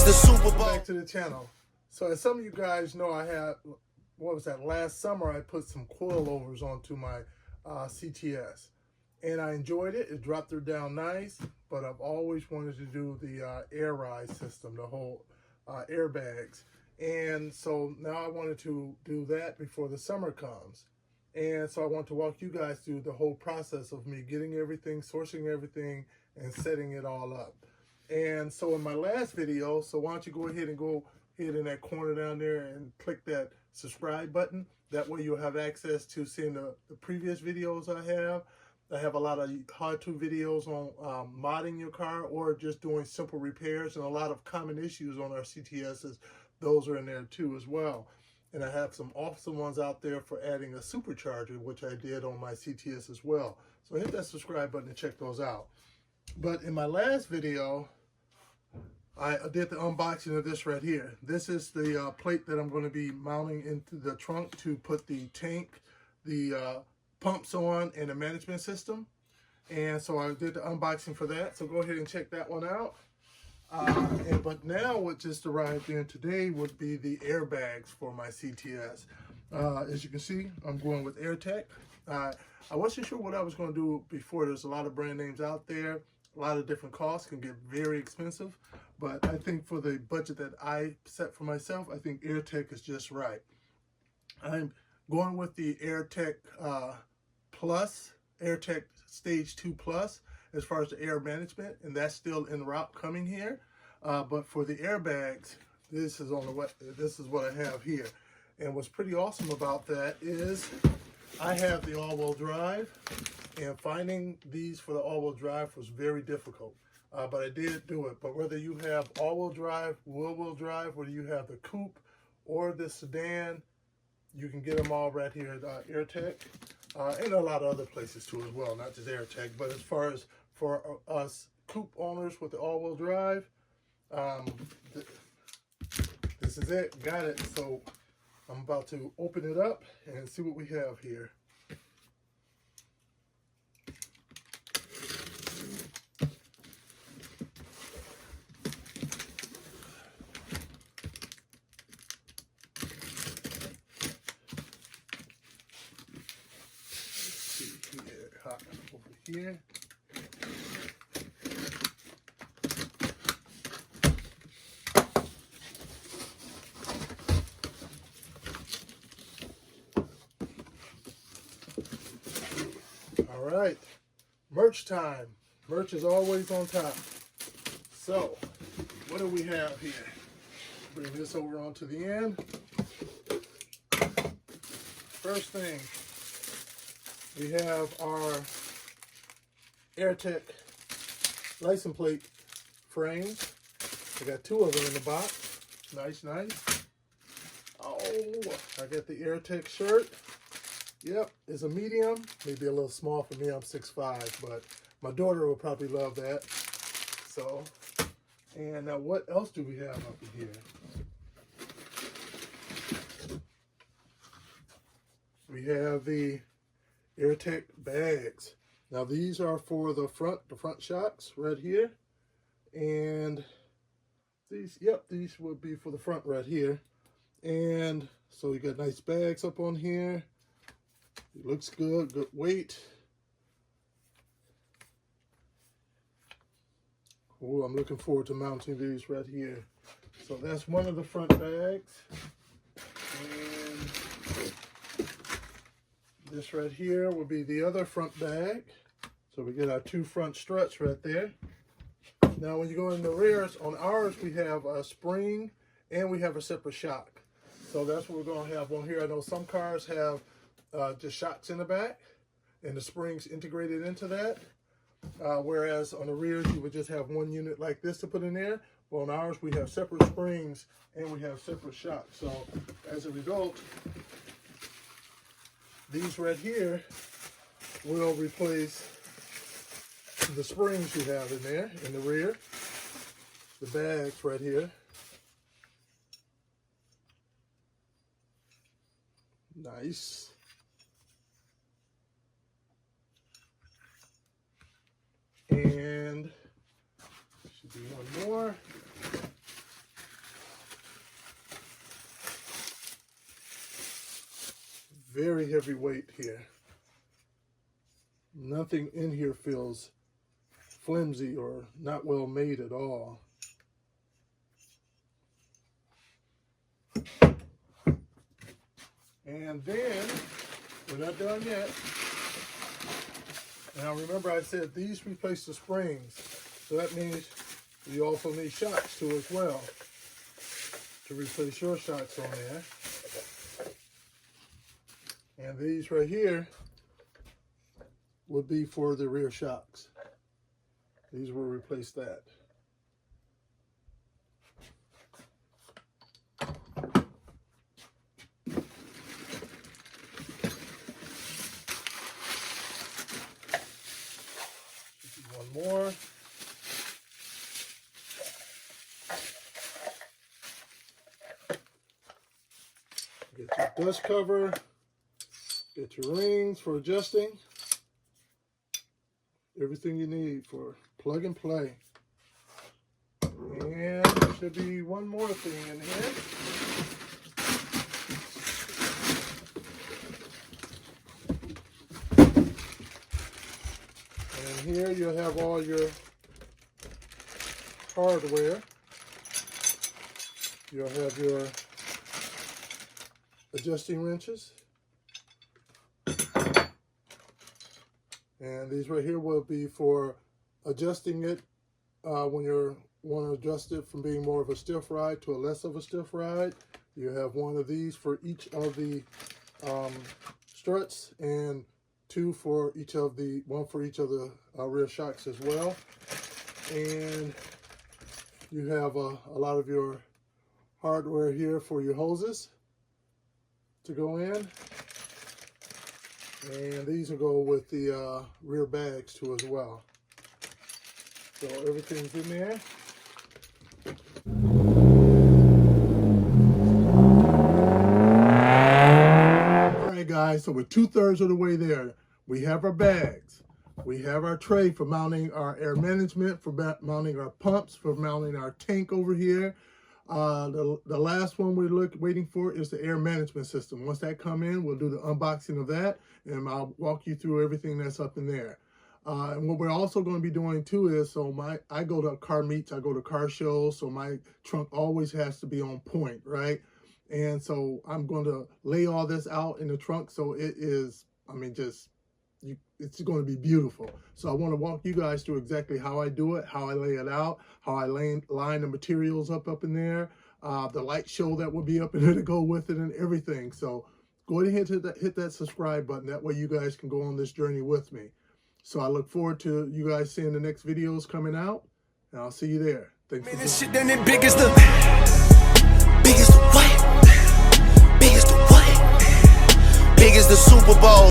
the Super Bowl. Back to the channel. So as some of you guys know, I had, what was that, last summer I put some coilovers onto my CTS. And I enjoyed it. It dropped her down nice, but I've always wanted to do the air ride system, the whole airbags. And so now I wanted to do that before the summer comes. And so I want to walk you guys through the whole process of me getting everything, sourcing everything, and setting it all up. And so in my last video, so why don't you go ahead in that corner down there and click that subscribe button. That way you'll have access to seeing the previous videos I have. I have a lot of how-to videos on modding your car or just doing simple repairs, and a lot of common issues on our CTSs. Those are in there too as well. And I have some awesome ones out there for adding a supercharger, which I did on my CTS as well. So hit that subscribe button and check those out. But in my last video, I did the unboxing of this right here. This is the plate that I'm going to be mounting into the trunk to put the tank, the pumps on, and the management system. And so I did the unboxing for that. So go ahead and check that one out. But now what just arrived in today would be the airbags for my CTS. As you can see, I'm going with Airtekk. I wasn't sure what I was going to do before. There's a lot of brand names out there. A lot of different costs, can get very expensive. But I think for the budget that I set for myself, I think Airtekk is just right. I'm going with the Airtekk Plus, Airtekk Stage 2 Plus, as far as the air management, and that's still en route coming here. But for the airbags, this is what I have here. And what's pretty awesome about that is I have the all-wheel drive, and finding these for the all-wheel drive was very difficult. But I did do it. But whether you have all-wheel drive, wheel-wheel drive, whether you have the coupe or the sedan, you can get them all right here at Airtekk. And a lot of other places too as well, not just Airtekk. But as far as for us coupe owners with the all-wheel drive, this is it. Got it. So I'm about to open it up and see what we have here. Over here. All right, merch time. Merch is always on top. So, what do we have here? Bring this over onto the end. First thing, we have our Airtekk license plate frames. I got 2 of them in the box. Nice, nice. Oh, I got the Airtekk shirt. Yep, it's a medium. Maybe a little small for me. I'm 6'5", but my daughter will probably love that. So, and now what else do we have up here? We have the Airtekk bags. Now these are for the front shocks right here. And these would be for the front right here. And so you got nice bags up on here. It looks good, good weight. Oh, I'm looking forward to mounting these right here. So that's one of the front bags. And this right here will be the other front bag. So we get our 2 front struts right there. Now when you go in the rears, on ours we have a spring and we have a separate shock. So that's what we're going to have on here. I know some cars have just shocks in the back and the springs integrated into that. Whereas on the rears you would just have one unit like this to put in there. Well, on ours we have separate springs and we have separate shocks. So as a result, these right here will replace the springs you have in there in the rear. The bags right here. Nice. And should be one more. very heavy weight here. Nothing in here feels flimsy or not well made at all. And then, we're not done yet. Now remember I said these replace the springs. So that means you also need shocks too as well, to replace your shocks on there. And these right here would be for the rear shocks. These will replace that. One more. Get your dust cover. Get your rings for adjusting. Everything you need for plug and play. And there should be one more thing in here. And here you'll have all your hardware. You'll have your adjusting wrenches. And these right here will be for adjusting it when you want to adjust it from being more of a stiff ride to a less of a stiff ride. You have one of these for each of the struts, and one for each of the rear shocks as well. And you have a lot of your hardware here for your hoses to go in. And these will go with the rear bags too as well. So everything's in there. All right, guys, so we're 2/3 of the way there. We have our bags. We have our tray for mounting our air management, for mounting our pumps, for mounting our tank over here. The last one we're waiting for is the air management system. Once that come in, we'll do the unboxing of that, and I'll walk you through everything that's up in there. And what we're also going to be doing too is, I go to car meets, I go to car shows, so my trunk always has to be on point, right? And so I'm going to lay all this out in the trunk, so it is, it's going to be beautiful. So I want to walk you guys through exactly how I do it, how I lay it out, how I line the materials up in there, the light show that will be up in there to go with it and everything. So go ahead and hit that subscribe button. That way you guys can go on this journey with me. So I look forward to you guys seeing the next videos coming out, and I'll see you there. Thanks for this shit done it big as the what? Big as the what? Big as the Super Bowl.